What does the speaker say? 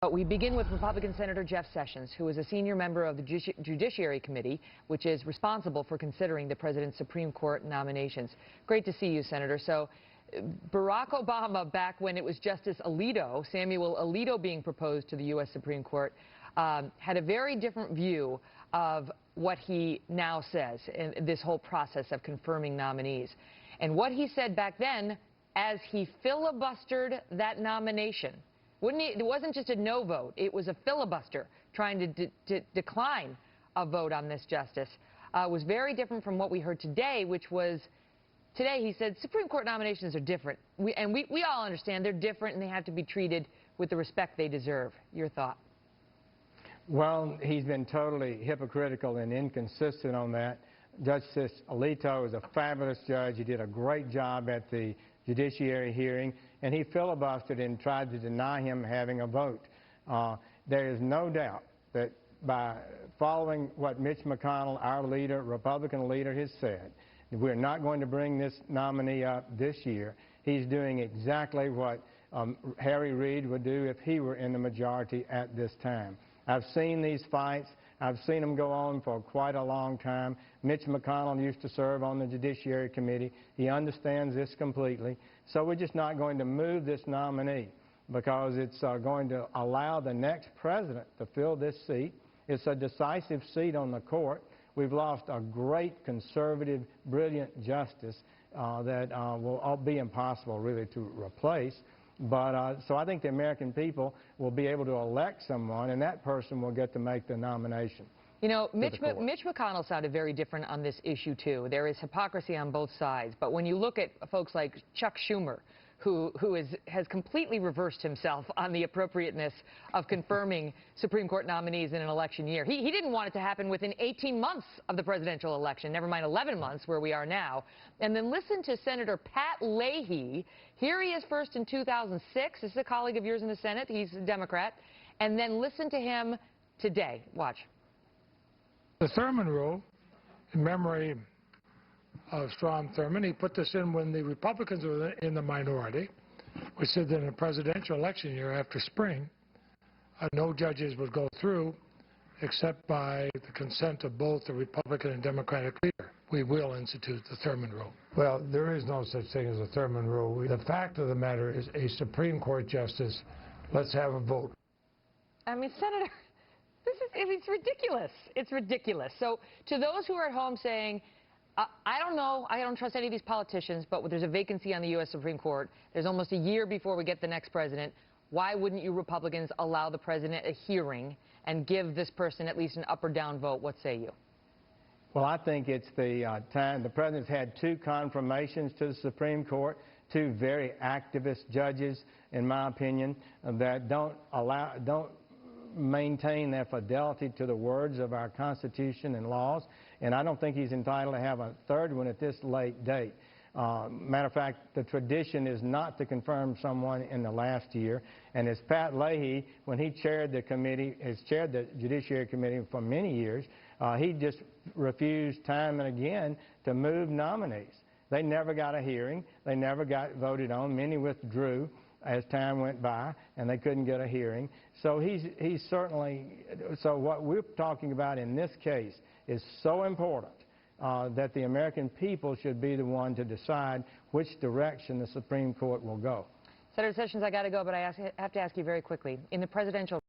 But we begin with Republican Senator Jeff Sessions, who is a senior member of the Judiciary Committee, which is responsible for considering the president's Supreme Court nominations. Great to see you, Senator. So Barack Obama, back when it was Justice Alito, Samuel Alito being proposed to the U.S. Supreme Court, had a very different view of what he now says in this whole process of confirming nominees. And what he said back then, as he filibustered that nomination, it wasn't just a no vote, it was a filibuster trying to decline a vote on this justice, was very different from what we heard today, which was, today he said Supreme Court nominations are different. We all understand they're different and they have to be treated with the respect they deserve. Your thought? Well, he's been totally hypocritical and inconsistent on that. Justice Alito is a fabulous judge. He did a great job at the Judiciary hearing, and he filibustered and tried to deny him having a vote. There is no doubt that by following what Mitch McConnell, our leader, Republican leader, has said, we're not going to bring this nominee up this year. He's doing exactly what Harry Reid would do if he were in the majority at this time. I've seen these fights. I've seen them go on for quite a long time. Mitch McConnell used to serve on the Judiciary Committee. He understands this completely. So we're just not going to move this nominee because it's going to allow the next president to fill this seat. It's a decisive seat on the court. We've lost a great conservative, brilliant justice that will be impossible really to replace. But so I think the American people will be able to elect someone, and that person will get to make the nomination. You know, Mitch McConnell sounded very different on this issue, too. There is hypocrisy on both sides. But when you look at folks like Chuck Schumer, who has completely reversed himself on the appropriateness of confirming Supreme Court nominees in an election year. He didn't want it to happen within 18 months of the presidential election, never mind 11 months where we are now. And then listen to Senator Pat Leahy. Here he is first in 2006. This is a colleague of yours in the Senate. He's a Democrat. And then listen to him today. Watch. The Thurman Rule, in memory of Strom Thurmond, he put this in when the Republicans were in the minority, which said that in a presidential election year after spring, no judges would go through except by the consent of both the Republican and Democratic leader. We will institute the Thurman Rule. Well, there is no such thing as a Thurman Rule. The fact of the matter is a Supreme Court justice. Let's have a vote. I mean, Senator, it's ridiculous. It's ridiculous. So to those who are at home saying, I don't know, I don't trust any of these politicians, but there's a vacancy on the U.S. Supreme Court. There's almost a year before we get the next president. Why wouldn't you Republicans allow the president a hearing and give this person at least an up or down vote? What say you? Well, I think it's the time. The president's had two confirmations to the Supreme Court, two very activist judges, in my opinion, that don't maintain their fidelity to the words of our Constitution and laws, and I don't think he's entitled to have a third one at this late date. Matter of fact, the tradition is not to confirm someone in the last year, and as Pat Leahy, when he chaired the committee, has chaired the Judiciary Committee for many years, he just refused time and again to move nominees. They never got a hearing. They never got voted on. Many withdrew as time went by, and they couldn't get a hearing. So he's certainly, so what we're talking about in this case is so important that the American people should be the one to decide which direction the Supreme Court will go. Senator Sessions, I got to go, but I have to ask you very quickly. In the presidential